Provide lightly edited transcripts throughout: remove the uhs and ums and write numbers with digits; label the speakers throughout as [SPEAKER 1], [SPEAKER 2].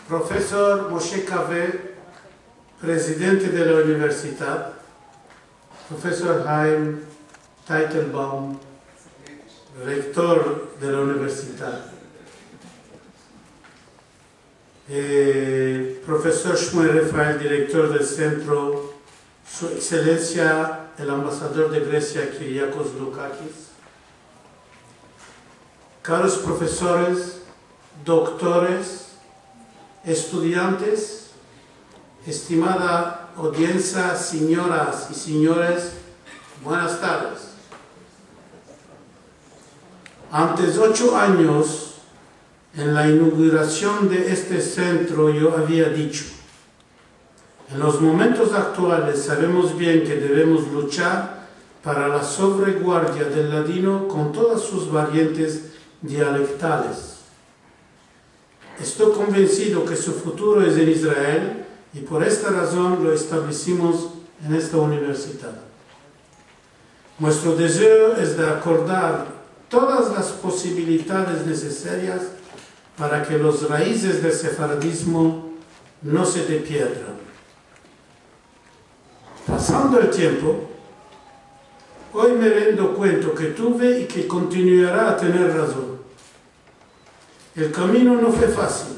[SPEAKER 1] Profesor Moshe Kaveh, presidente de la universidad, profesor Haim Teitelbaum, rector de la universidad, profesor Shmuel Rafael, director del centro, su excelencia el ambasador de Grecia, Kyriakos Loukakis, caros profesores, doctores, estudiantes, estimada audiencia, señoras y señores, buenas tardes. Antes 8 años, en la inauguración de este centro, yo había dicho: en los momentos actuales sabemos bien que debemos luchar para la salvaguardia del ladino con todas sus variantes dialectales. Estoy convencido que su futuro es en Israel y por esta razón lo establecimos en esta universidad. Nuestro deseo es de acordar todas las posibilidades necesarias para que las raíces del sefardismo no se pierdan. Pasando el tiempo, hoy me rendo cuenta que tuve y que continuará a tener razón. El camino no fue fácil,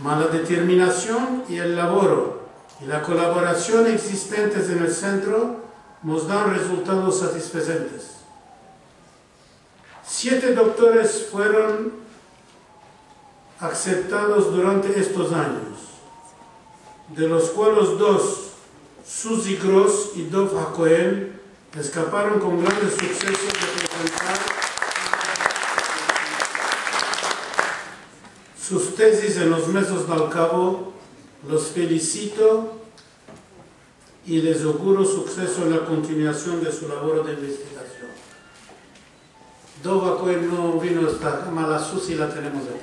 [SPEAKER 1] mas la determinación y el laboro y la colaboración existentes en el centro nos dan resultados satisfacentes. 7 doctores fueron aceptados durante estos años, de los cuales 2, Suzy Gross y Dov Hakohen, escaparon con grandes sucesos de presentar sus tesis en los meses del cabo. Los felicito y les auguro suceso en la continuación de su labor de investigación. Dov Hakohen no vino esta mala, Suzy la tenemos aquí.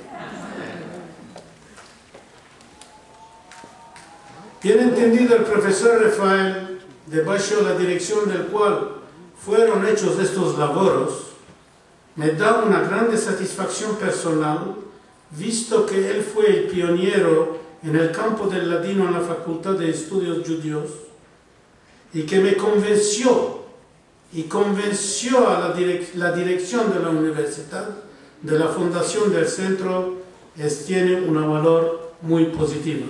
[SPEAKER 1] Bien entendido, el profesor Rafael, debajo de la dirección del cual fueron hechos estos laboros, me da una grande satisfacción personal, visto que él fue el pionero en el campo del ladino en la Facultad de Estudios Judíos, y que me convenció a la dirección de la universidad, de la fundación del centro, tiene un valor muy positivo.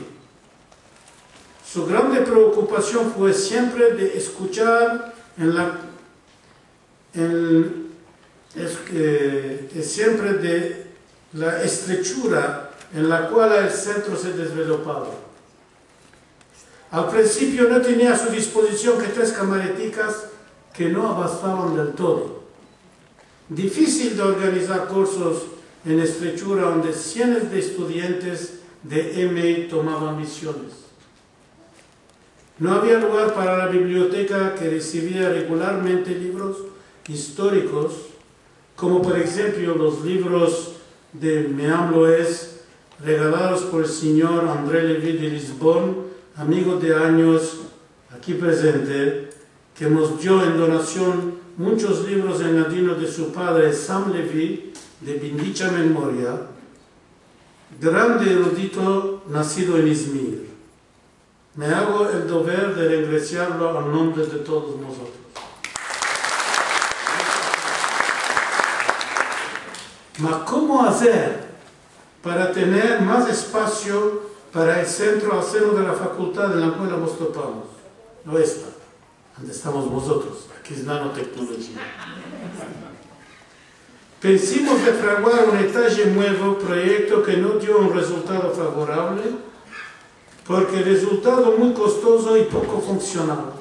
[SPEAKER 1] Su grande preocupación fue siempre de escuchar siempre de la estrechura en la cual el centro se desarrollaba. Al principio no tenía a su disposición que 3 camareticas que no bastaban del todo. Difícil de organizar cursos en estrechura donde cientos de estudiantes de MA tomaban misiones. No había lugar para la biblioteca, que recibía regularmente libros históricos, como por ejemplo los libros de Meam Loes, regalados por el señor André Levy de Lisbon, amigo de años aquí presente, que nos dio en donación muchos libros en ladino de su padre Sam Levy, de bendicha memoria, grande erudito nacido en Izmir. Me hago el deber de regresarlo al nombre de todos nosotros. Mas ¿cómo hacer para tener más espacio para el centro al seno de la facultad en la cual nos topamos? No está, donde estamos nosotros, aquí es nanotecnología. Pensimos de fraguar un detalle nuevo, proyecto que no dio un resultado favorable, porque el resultado muy costoso y poco funcional.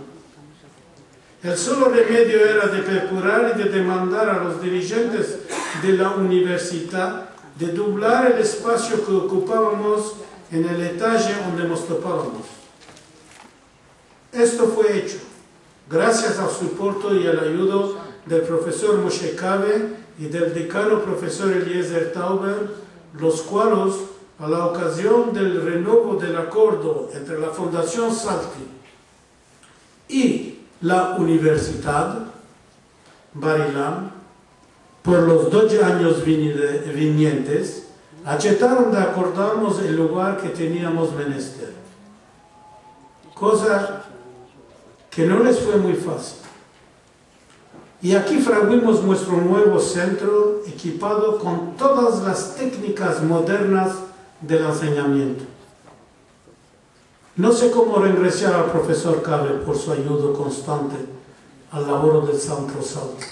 [SPEAKER 1] El solo remedio era de procurar y de demandar a los dirigentes de la universidad de doblar el espacio que ocupábamos en el etaje donde nos topábamos. Esto fue hecho gracias al soporte y a la ayuda del profesor Moshe Kaveh y del decano profesor Eliezer Tauber, los cuales, a la ocasión del renovo del acuerdo entre la Fundación Salti y la Universidad Bar Ilan, por los 2 años vinientes, aceptaron de acordarnos el lugar que teníamos menester, cosa que no les fue muy fácil. Y aquí fraguimos nuestro nuevo centro equipado con todas las técnicas modernas del enseñamiento. No sé cómo regresar al profesor Cabe por su ayuda constante al labor del Centro Salti.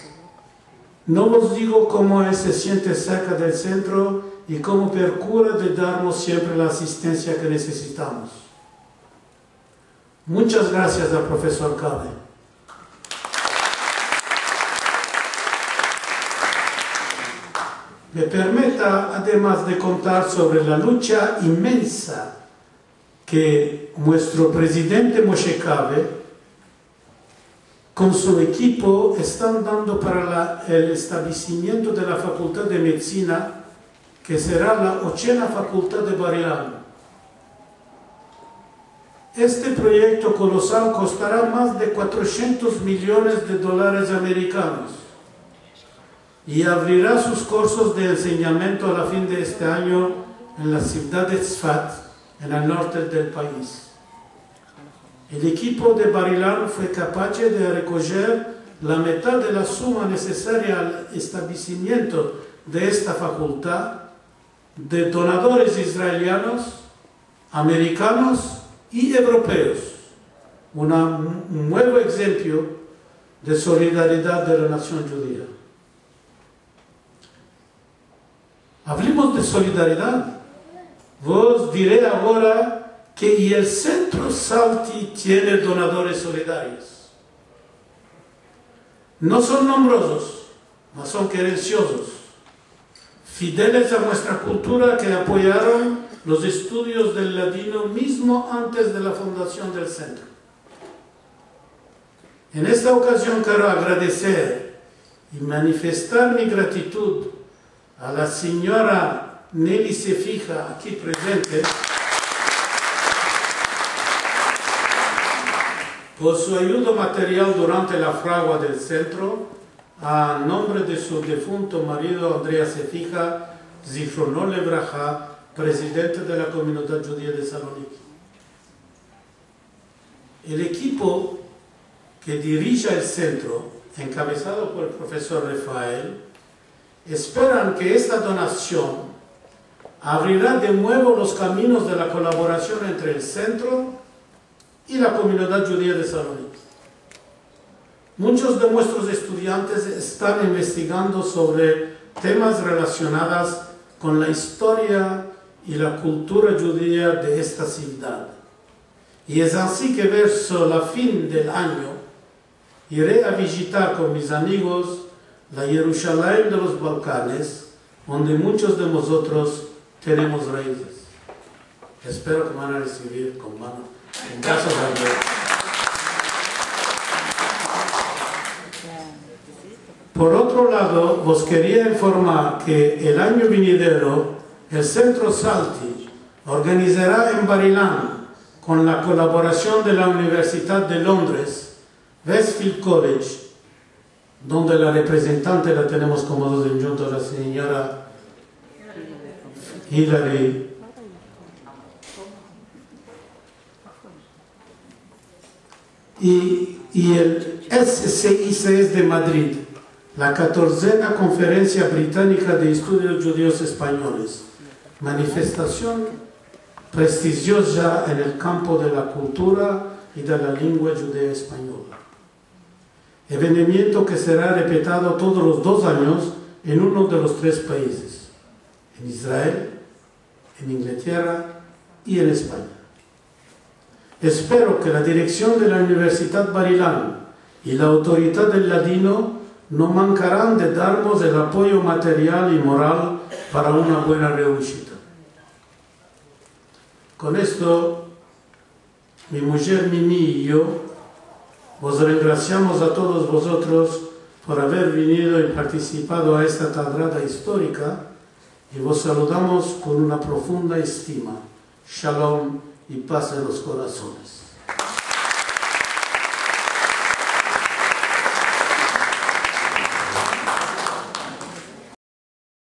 [SPEAKER 1] No os digo cómo él se siente cerca del centro y cómo procura de darnos siempre la asistencia que necesitamos. Muchas gracias al profesor Cabe. Me permita, además de contar sobre la lucha inmensa que nuestro presidente Moshe Cabe con su equipo están dando para el establecimiento de la Facultad de Medicina, que será la 8ª Facultad de Bar Ilan. Este proyecto colosal costará más de 400 millones de dólares americanos y abrirá sus cursos de enseñamiento a la fin de este año en la ciudad de Tzfat, en el norte del país. El equipo de Bar Ilan fue capaz de recoger la mitad de la suma necesaria al establecimiento de esta facultad de donadores israelianos, americanos y europeos. Un nuevo ejemplo de solidaridad de la nación judía. Hablemos de solidaridad. Vos diré ahora que el Centro Salti tiene donadores solidarios. No son nombrosos, mas son querenciosos, fieles a nuestra cultura, que apoyaron los estudios del ladino mismo antes de la fundación del centro. En esta ocasión quiero agradecer y manifestar mi gratitud a la señora Nelly Sefija, aquí presente, por su ayuda material durante la fragua del centro, a nombre de su difunto marido Andrea Sefija, Zichrono Lebraja, presidente de la comunidad judía de Saloniki. El equipo que dirige el centro, encabezado por el profesor Rafael, esperan que esta donación abrirá de nuevo los caminos de la colaboración entre el centro y la comunidad judía de Saloniki. Muchos de nuestros estudiantes están investigando sobre temas relacionados con la historia y la cultura judía de esta ciudad. Y es así que verso la fin del año iré a visitar con mis amigos la Jerusalén de los Balcanes, donde muchos de nosotros tenemos raíces. Espero que van a recibir con brazos abiertos. Por otro lado, os quería informar que el año venidero el Centro Salti organizará en Bar Ilan, con la colaboración de la Universidad de Londres, Westfield College, donde la representante la tenemos como dos juntos, la señora Hilary y el SCICS de Madrid, la 14ª Conferencia Británica de Estudios Judíos Españoles, manifestación prestigiosa en el campo de la cultura y de la lengua judía española. Evento que será repetido todos los 2 años en uno de los 3 países, en Israel, en Inglaterra y en España. Espero que la dirección de la Universidad Bar Ilan y la autoridad del ladino no mancarán de darnos el apoyo material y moral para una buena reúnita. Con esto, mi mujer Mimi y yo os agradecemos a todos vosotros por haber venido y participado a esta tadrada histórica y vos saludamos con una profunda estima. Shalom y paz en los corazones.